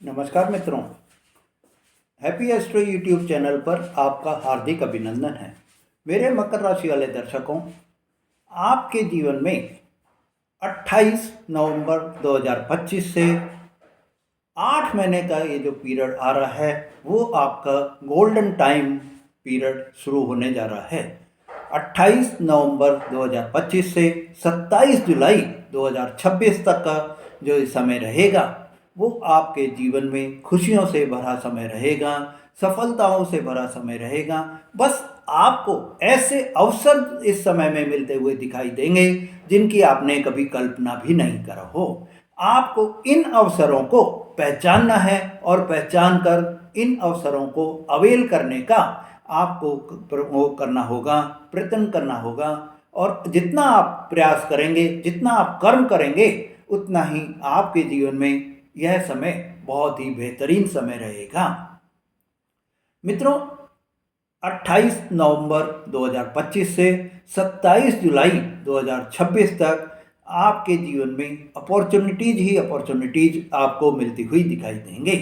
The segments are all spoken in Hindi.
नमस्कार मित्रों। हैप्पी एस्ट्रो यूट्यूब चैनल पर आपका हार्दिक अभिनंदन है। मेरे मकर राशि वाले दर्शकों, आपके जीवन में 28 नवंबर 2025 से 8 महीने का ये जो पीरियड आ रहा है वो आपका गोल्डन टाइम पीरियड शुरू होने जा रहा है। 28 नवंबर 2025 से 27 जुलाई 2026 तक का जो समय रहेगा वो आपके जीवन में खुशियों से भरा समय रहेगा, सफलताओं से भरा समय रहेगा। बस आपको ऐसे अवसर इस समय में मिलते हुए दिखाई देंगे जिनकी आपने कभी कल्पना भी नहीं करा हो। आपको इन अवसरों को पहचानना है और पहचान कर इन अवसरों को अवेल करने का आपको वो करना होगा, प्रयत्न करना होगा। और जितना आप प्रयास करेंगे, जितना आप कर्म करेंगे, उतना ही आपके जीवन में यह समय बहुत ही बेहतरीन समय रहेगा। मित्रों, 28 नवंबर 2025 से 27 जुलाई 2026 तक आपके जीवन में अपॉर्चुनिटीज ही अपॉर्चुनिटीज आपको मिलती हुई दिखाई देंगे।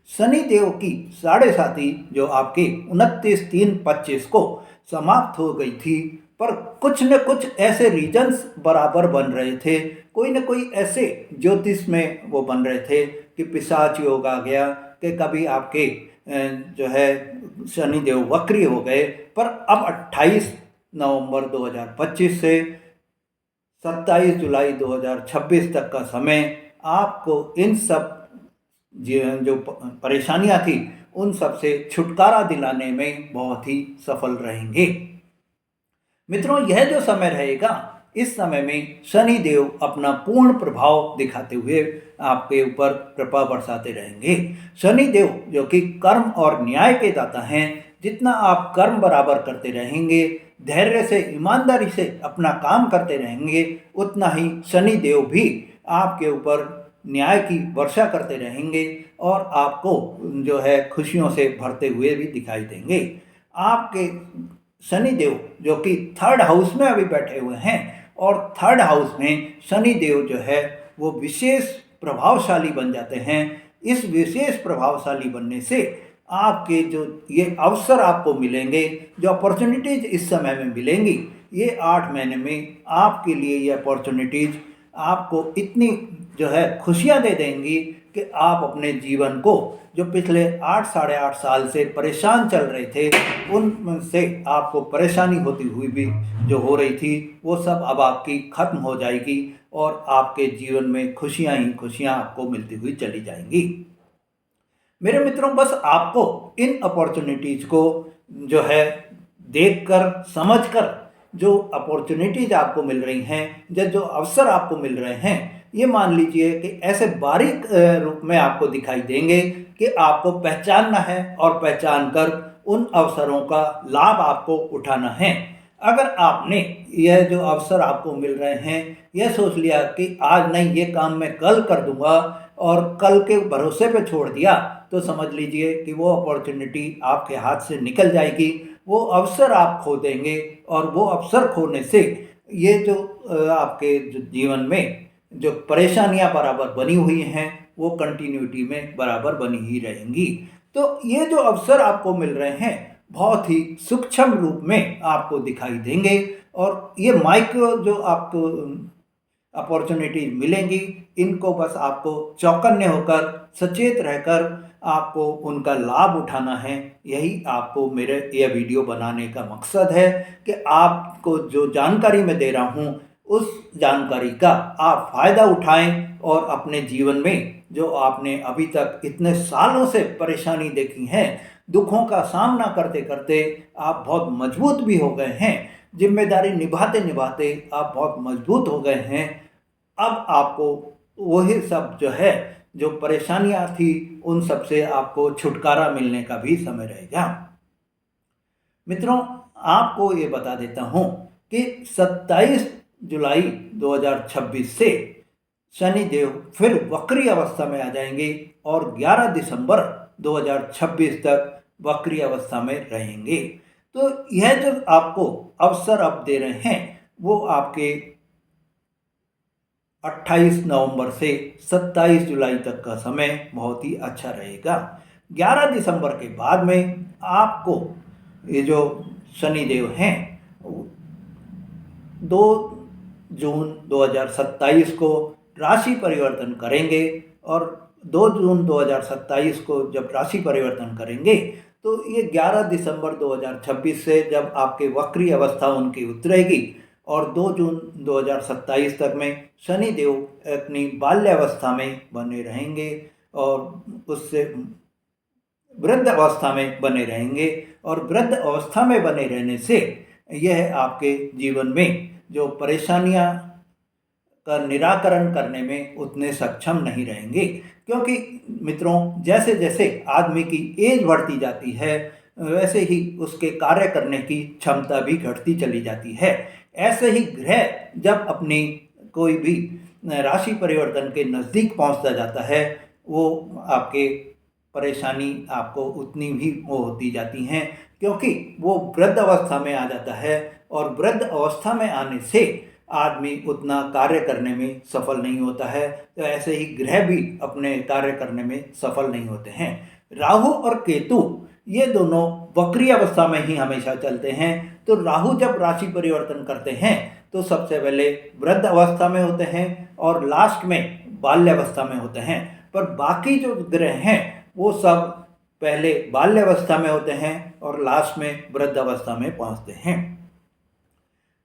शनि देव की 7.5 जो आपके 29/3/25 को समाप्त हो गई थी, पर कुछ न कुछ ऐसे रीजन्स बराबर बन रहे थे, कोई न कोई ऐसे ज्योतिष में वो बन रहे थे कि पिशाच योग आ गया, कि कभी आपके जो है शनिदेव वक्री हो गए। पर अब 28 नवंबर 2025 से 27 जुलाई 2026 तक का समय आपको इन सब जो परेशानियां थी उन सब से छुटकारा दिलाने में बहुत ही सफल रहेंगे। मित्रों, यह जो समय रहेगा, इस समय में शनि देव अपना पूर्ण प्रभाव दिखाते हुए आपके ऊपर कृपा बरसाते रहेंगे। शनि देव जो कि कर्म और न्याय के दाता हैं, जितना आप कर्म बराबर करते रहेंगे, धैर्य से ईमानदारी से अपना काम करते रहेंगे, उतना ही शनि देव भी आपके ऊपर न्याय की वर्षा करते रहेंगे और आपको जो है खुशियों से भरते हुए भी दिखाई देंगे। आपके शनि देव जो कि 3rd हाउस में अभी बैठे हुए हैं, और 3rd हाउस में शनि देव जो है वो विशेष प्रभावशाली बन जाते हैं। इस विशेष प्रभावशाली बनने से आपके जो ये अवसर आपको मिलेंगे, जो अपॉर्चुनिटीज इस समय में मिलेंगी, ये 8 महीने में आपके लिए ये अपॉर्चुनिटीज आपको इतनी जो है खुशियां दे देंगी कि आप अपने जीवन को जो पिछले 8 साढ़े 8 साल से परेशान चल रहे थे, उनसे आपको परेशानी होती हुई भी जो हो रही थी वो सब अब आपकी खत्म हो जाएगी और आपके जीवन में खुशियां ही खुशियां आपको मिलती हुई चली जाएंगी। मेरे मित्रों, बस आपको इन अपॉर्चुनिटीज को जो है देखकर समझकर जो अपॉर्चुनिटीज आपको मिल रही हैं, जो अवसर आपको मिल रहे हैं, ये मान लीजिए कि ऐसे बारीक रूप में आपको दिखाई देंगे कि आपको पहचानना है और पहचान कर उन अवसरों का लाभ आपको उठाना है। अगर आपने यह जो अवसर आपको मिल रहे हैं, यह सोच लिया कि आज नहीं, ये काम मैं कल कर दूंगा और कल के भरोसे पे छोड़ दिया, तो समझ लीजिए कि वो अपॉर्चुनिटी आपके हाथ से निकल जाएगी, वो अवसर आप खो देंगे। और वो अवसर खोने से ये जो आपके जो जीवन में जो परेशानियां बराबर बनी हुई हैं वो कंटिन्यूटी में बराबर बनी ही रहेंगी। तो ये जो अवसर आपको मिल रहे हैं बहुत ही सूक्ष्म रूप में आपको दिखाई देंगे, और ये माइक्रो जो आपको अपॉर्चुनिटीज मिलेंगी, इनको बस आपको चौकन्ने होकर, सचेत रहकर आपको उनका लाभ उठाना है। यही आपको मेरे यह वीडियो बनाने का मकसद है कि आपको जो जानकारी मैं दे रहा हूँ उस जानकारी का आप फायदा उठाएं और अपने जीवन में जो आपने अभी तक इतने सालों से परेशानी देखी है, दुखों का सामना करते करते आप बहुत मजबूत भी हो गए हैं, जिम्मेदारी निभाते निभाते आप बहुत मजबूत हो गए हैं। अब आपको वही सब जो है, जो परेशानियां थी, उन सब से आपको छुटकारा मिलने का भी समय रहेगा। मित्रों, आपको ये बता देता हूं कि 27 जुलाई 2026 से शनि देव फिर वक्री अवस्था में आ जाएंगे और 11 दिसंबर 2026 तक वक्री अवस्था में रहेंगे। तो यह जो आपको अवसर अब दे रहे हैं वो आपके 28 नवंबर से 27 जुलाई तक का समय बहुत ही अच्छा रहेगा। 11 दिसंबर के बाद में आपको ये जो शनिदेव हैं 2 जून 2027 को राशि परिवर्तन करेंगे, और 2 जून 2027 को जब राशि परिवर्तन करेंगे तो ये 11 दिसंबर 2026 से जब आपके वक्री अवस्था उनकी उतरेगी और 2 जून 2027 तक में शनि देव अपनी बाल्यावस्था में बने रहेंगे और उससे वृद्ध अवस्था में बने रहेंगे। और वृद्ध अवस्था में बने रहने से यह आपके जीवन में जो परेशानियां का निराकरण करने में उतने सक्षम नहीं रहेंगे, क्योंकि मित्रों जैसे जैसे आदमी की एज बढ़ती जाती है वैसे ही उसके कार्य करने की क्षमता भी घटती चली जाती है। ऐसे ही ग्रह जब अपनी कोई भी राशि परिवर्तन के नज़दीक पहुंचता जाता है वो आपके परेशानी आपको उतनी ही वो होती जाती हैं, क्योंकि वो वृद्ध अवस्था में आ जाता है और वृद्ध अवस्था में आने से आदमी उतना कार्य करने में सफल नहीं होता है। तो ऐसे ही ग्रह भी अपने कार्य करने में सफल नहीं होते हैं। राहु और केतु ये दोनों वक्री अवस्था में ही हमेशा चलते हैं। तो राहु जब राशि परिवर्तन करते हैं तो सबसे पहले वृद्ध अवस्था में होते हैं और लास्ट में बाल्यावस्था में होते हैं। पर बाकी जो ग्रह हैं वो सब पहले बाल्यावस्था में होते हैं और लास्ट में वृद्ध अवस्था में पहुंचते हैं।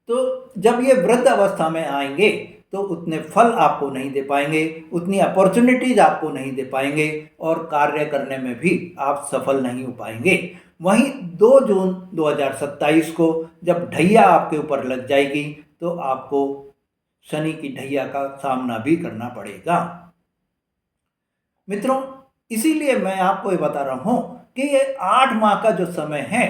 तो जब ये वृद्ध अवस्था में आएंगे तो उतने फल आपको नहीं दे पाएंगे, उतनी अपॉर्चुनिटीज आपको नहीं दे पाएंगे और कार्य करने में भी आप सफल नहीं हो पाएंगे। वहीं 2 जून 2027 को जब ढैया आपके ऊपर लग जाएगी तो आपको शनि की ढैया का सामना भी करना पड़ेगा। मित्रों इसीलिए मैं आपको ये बता रहा हूँ कि ये 8 माह का जो समय है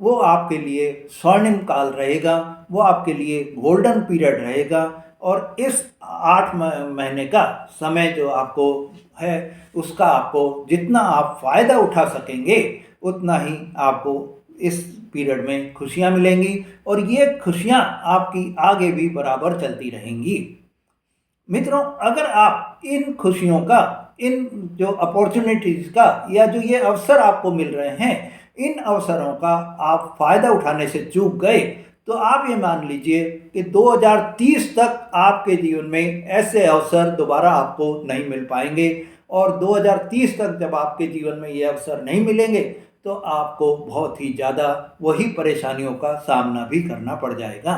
वो आपके लिए स्वर्णिम काल रहेगा, वो आपके लिए गोल्डन पीरियड रहेगा। और इस 8 महीने का समय जो आपको है उसका आपको जितना आप फ़ायदा उठा सकेंगे उतना ही आपको इस पीरियड में खुशियाँ मिलेंगी और ये खुशियाँ आपकी आगे भी बराबर चलती रहेंगी। मित्रों अगर आप इन खुशियों का, इन जो अपॉर्चुनिटीज़ का या जो ये अवसर आपको मिल रहे हैं इन अवसरों का आप फ़ायदा उठाने से चूक गए तो आप ये मान लीजिए कि 2030 तक आपके जीवन में ऐसे अवसर दोबारा आपको नहीं मिल पाएंगे। और 2030 तक जब आपके जीवन में ये अवसर नहीं मिलेंगे तो आपको बहुत ही ज़्यादा वही परेशानियों का सामना भी करना पड़ जाएगा।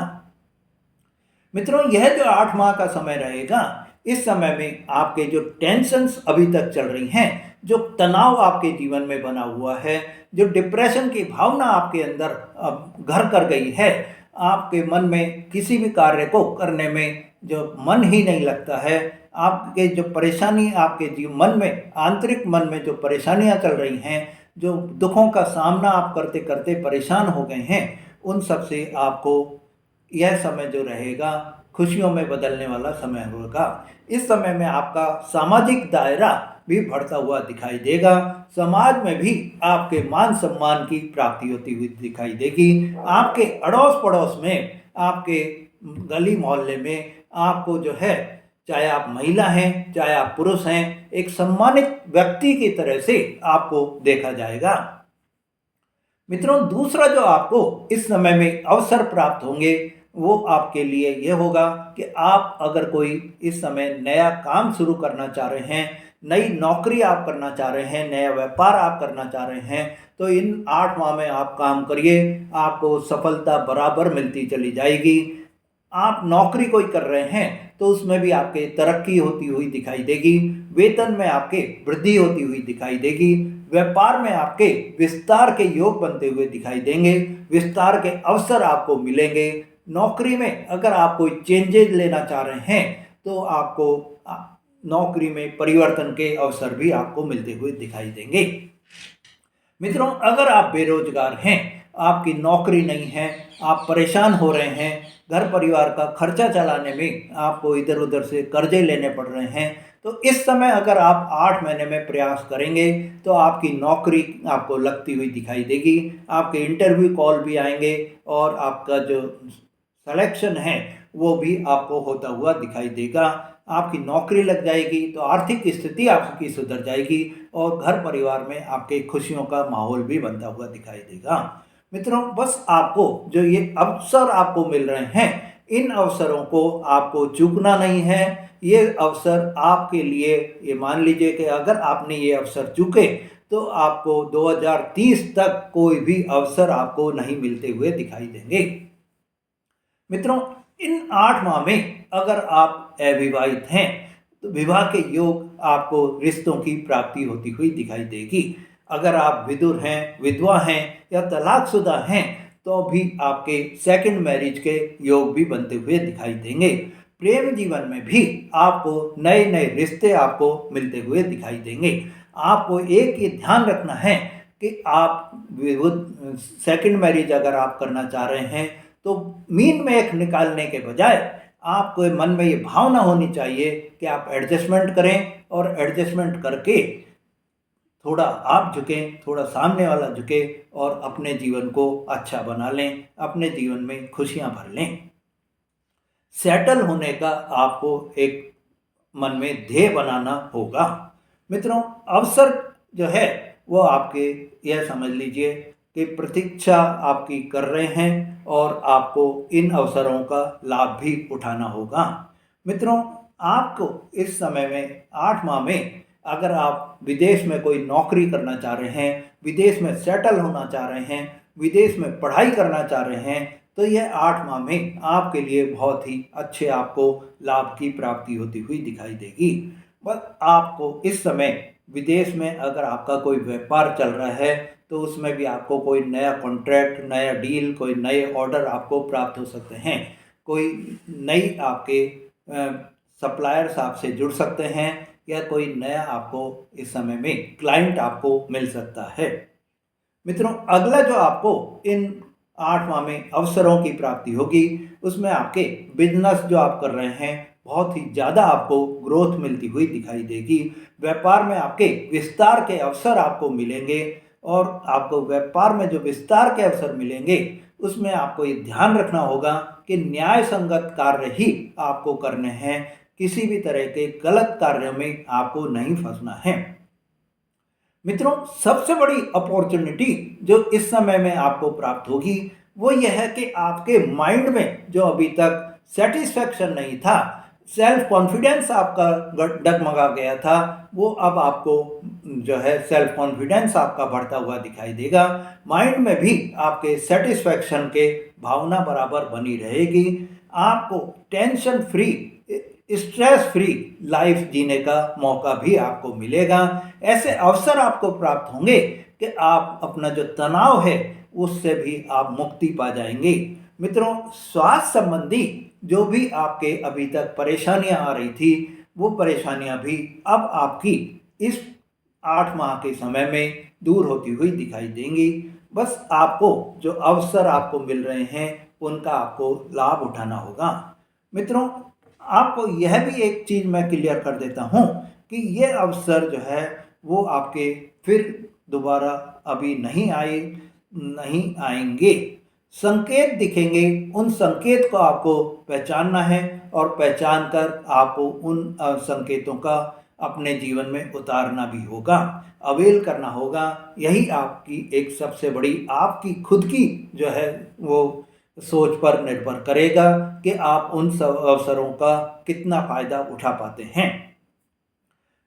मित्रों यह जो 8 माह का समय रहेगा इस समय में आपके जो टेंशन्स अभी तक चल रही हैं, जो तनाव आपके जीवन में बना हुआ है, जो डिप्रेशन की भावना आपके अंदर घर कर गई है, आपके मन में किसी भी कार्य को करने में जो मन ही नहीं लगता है, आपके जो परेशानी आपके मन में आंतरिक मन में जो परेशानियां चल रही हैं, जो दुखों का सामना आप करते करते परेशान हो गए हैं, उन सब से आपको यह समय जो रहेगा खुशियों में बदलने वाला समय होगा। इस समय में आपका सामाजिक दायरा भी बढ़ता हुआ दिखाई देगा, समाज में भी आपके मान सम्मान की प्राप्ति होती हुई दिखाई देगी। आपके अड़ोस पड़ोस में, आपके गली मोहल्ले में आपको जो है, चाहे आप महिला हैं चाहे आप पुरुष हैं, एक सम्मानित व्यक्ति की तरह से आपको देखा जाएगा। मित्रों दूसरा जो आपको इस समय में अवसर प्राप्त होंगे वो आपके लिए ये होगा कि आप अगर कोई इस समय नया काम शुरू करना चाह रहे हैं, नई नौकरी आप करना चाह रहे हैं, नया व्यापार आप करना चाह रहे हैं, तो इन 8 माह में आप काम करिए, आपको सफलता बराबर मिलती चली जाएगी। आप नौकरी कोई कर रहे हैं तो उसमें भी आपके तरक्की होती हुई दिखाई देगी, वेतन में आपके वृद्धि होती हुई दिखाई देगी, व्यापार में आपके विस्तार के योग बनते हुए दिखाई देंगे, विस्तार के अवसर आपको मिलेंगे। नौकरी में अगर आप कोई चेंजेज लेना चाह रहे हैं तो आपको नौकरी में परिवर्तन के अवसर भी आपको मिलते हुए दिखाई देंगे। मित्रों अगर आप बेरोजगार हैं, आपकी नौकरी नहीं है, आप परेशान हो रहे हैं, घर परिवार का खर्चा चलाने में आपको इधर उधर से कर्जे लेने पड़ रहे हैं, तो इस समय अगर आप 8 महीने में प्रयास करेंगे तो आपकी नौकरी आपको लगती हुई दिखाई देगी, आपके इंटरव्यू कॉल भी आएंगे और आपका जो सिलेक्शन है वो भी आपको होता हुआ दिखाई देगा। आपकी नौकरी लग जाएगी तो आर्थिक स्थिति आपकी सुधर जाएगी और घर परिवार में आपके खुशियों का माहौल भी बनता हुआ दिखाई देगा। मित्रों, बस आपको जो ये अवसर आपको मिल रहे हैं, इन अवसरों को आपको चूकना नहीं है। ये अवसर आपके लिए, ये मान लीजिए कि अगर आपने ये अवसर चूके तो आपको 2030 तक कोई भी अवसर आपको नहीं मिलते हुए दिखाई देंगे। मित्रों, इन 8 माह में अगर आप अविवाहित हैं तो विवाह के योग आपको रिश्तों की प्राप्ति होती हुई दिखाई देगी। अगर आप विधुर हैं, विधवा हैं या तलाकशुदा हैं तो भी आपके सेकंड मैरिज के योग भी बनते हुए दिखाई देंगे। प्रेम जीवन में भी आपको नए नए रिश्ते आपको मिलते हुए दिखाई देंगे। आपको एक ही ध्यान रखना है कि आप सेकंड मैरिज अगर आप करना चाह रहे हैं तो मीन में एक निकालने के बजाय आपको मन में ये भावना होनी चाहिए कि आप एडजस्टमेंट करें और एडजस्टमेंट करके थोड़ा आप झुकें, थोड़ा सामने वाला झुके और अपने जीवन को अच्छा बना लें, अपने जीवन में खुशियां भर लें। सेटल होने का आपको एक मन में ध्येय बनाना होगा। मित्रों, अवसर जो है वो आपके, यह समझ लीजिए कि प्रतीक्षा आपकी कर रहे हैं और आपको इन अवसरों का लाभ भी उठाना होगा। मित्रों, आपको इस समय में 8 माह में अगर आप विदेश में कोई नौकरी करना चाह रहे हैं, विदेश में सेटल होना चाह रहे हैं, विदेश में पढ़ाई करना चाह रहे हैं तो यह 8 माह में आपके लिए बहुत ही अच्छे आपको लाभ की प्राप्ति होती हुई दिखाई देगी। बस आपको इस समय विदेश में अगर आपका कोई व्यापार चल रहा है तो उसमें भी आपको कोई नया कॉन्ट्रैक्ट, नया डील, कोई नए ऑर्डर आपको प्राप्त हो सकते हैं। कोई नई आपके सप्लायर्स आपसे जुड़ सकते हैं या कोई नया आपको इस समय में क्लाइंट आपको मिल सकता है। मित्रों, अगला जो आपको इन 8 माह में अवसरों की प्राप्ति होगी उसमें आपके बिजनेस जो आप कर रहे हैं बहुत ही ज़्यादा आपको ग्रोथ मिलती हुई दिखाई देगी। व्यापार में आपके विस्तार के अवसर आपको मिलेंगे और आपको व्यापार में जो विस्तार के अवसर मिलेंगे उसमें आपको ये ध्यान रखना होगा कि न्याय संगत कार्य ही आपको करने हैं, किसी भी तरह के गलत कार्यों में आपको नहीं फंसना है। मित्रों, सबसे बड़ी अपॉर्चुनिटी जो इस समय में आपको प्राप्त होगी वो यह है कि आपके माइंड में जो अभी तक सेटिस्फैक्शन नहीं था, सेल्फ कॉन्फिडेंस आपका डगमगा गया था, वो अब आपको जो है सेल्फ कॉन्फिडेंस आपका बढ़ता हुआ दिखाई देगा। माइंड में भी आपके सेटिस्फैक्शन के भावना बराबर बनी रहेगी। आपको tension free, stress free life जीने का मौका भी आपको मिलेगा। ऐसे अवसर आपको प्राप्त होंगे कि आप अपना जो तनाव है उससे भी आप मुक्ति पा जाएंगे। मित्रों, स्वास्थ्य संबंधी जो भी आपके अभी तक परेशानियां आ रही थी वो परेशानियां भी अब आपकी इस 8 माह के समय में दूर होती हुई दिखाई देंगी। बस आपको जो अवसर आपको मिल रहे हैं उनका आपको लाभ उठाना होगा। मित्रों, आपको यह भी एक चीज़ मैं क्लियर कर देता हूँ कि ये अवसर जो है वो आपके फिर दोबारा अभी नहीं आएंगे। संकेत दिखेंगे, उन संकेत को आपको पहचानना है और पहचान कर आपको उन संकेतों का अपने जीवन में उतारना भी होगा, अवेल करना होगा। यही आपकी एक सबसे बड़ी आपकी खुद की जो है वो सोच पर निर्भर करेगा कि आप उन सब अवसरों का कितना फ़ायदा उठा पाते हैं।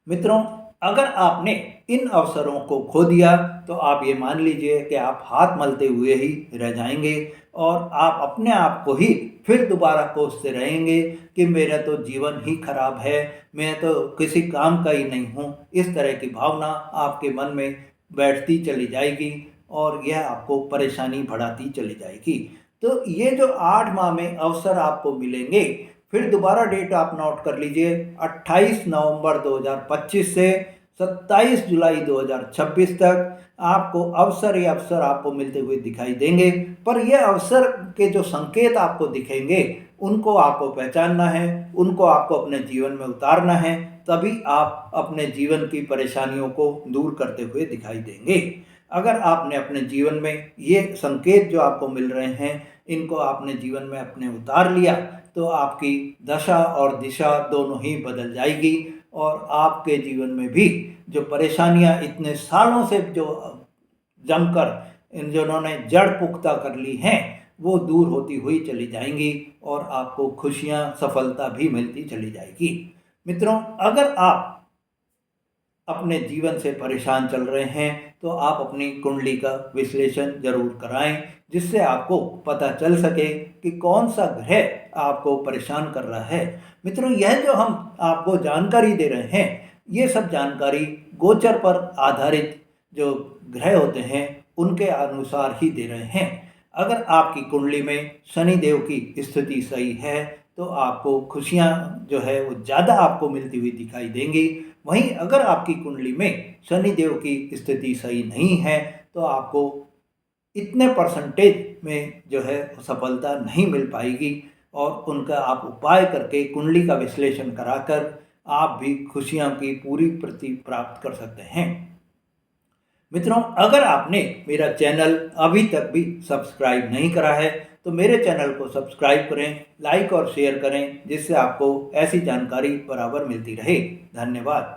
मित्रों, अगर आपने इन अवसरों को खो दिया तो आप ये मान लीजिए कि आप हाथ मलते हुए ही रह जाएंगे और आप अपने आप को ही फिर दोबारा कोसते रहेंगे कि मेरा तो जीवन ही खराब है, मैं तो किसी काम का ही नहीं हूँ। इस तरह की भावना आपके मन में बैठती चली जाएगी और यह आपको परेशानी बढ़ाती चली जाएगी। तो ये जो 8 माह में अवसर आपको मिलेंगे, फिर दोबारा डेट आप नोट कर लीजिए, 28 नवंबर 2025 से 27 जुलाई 2026 तक आपको अवसर ही अवसर आपको मिलते हुए दिखाई देंगे। पर ये अवसर के जो संकेत आपको दिखेंगे उनको आपको पहचानना है, उनको आपको अपने जीवन में उतारना है, तभी आप अपने जीवन की परेशानियों को दूर करते हुए दिखाई देंगे। अगर आपने अपने जीवन में ये संकेत जो आपको मिल रहे हैं इनको आपने जीवन में अपने उतार लिया तो आपकी दशा और दिशा दोनों ही बदल जाएगी और आपके जीवन में भी जो परेशानियां इतने सालों से जो जमकर इन जिन्होंने जड़ पुख्ता कर ली हैं वो दूर होती हुई चली जाएंगी और आपको खुशियां सफलता भी मिलती चली जाएगी। मित्रों, अगर आप अपने जीवन से परेशान चल रहे हैं तो आप अपनी कुंडली का विश्लेषण जरूर कराएं, जिससे आपको पता चल सके कि कौन सा ग्रह आपको परेशान कर रहा है। मित्रों, यह जो हम आपको जानकारी दे रहे हैं ये सब जानकारी गोचर पर आधारित जो ग्रह होते हैं उनके अनुसार ही दे रहे हैं। अगर आपकी कुंडली में शनि देव की स्थिति सही है तो आपको खुशियां जो है वो ज़्यादा आपको मिलती हुई दिखाई देंगी। वहीं अगर आपकी कुंडली में शनि देव की स्थिति सही नहीं है तो आपको इतने परसेंटेज में जो है सफलता नहीं मिल पाएगी और उनका आप उपाय करके कुंडली का विश्लेषण कराकर आप भी खुशियां की पूरी प्रति प्राप्त कर सकते हैं। मित्रों, अगर आपने मेरा चैनल अभी तक भी सब्सक्राइब नहीं करा है तो मेरे चैनल को सब्सक्राइब करें, लाइक और शेयर करें, जिससे आपको ऐसी जानकारी बराबर मिलती रहे। धन्यवाद।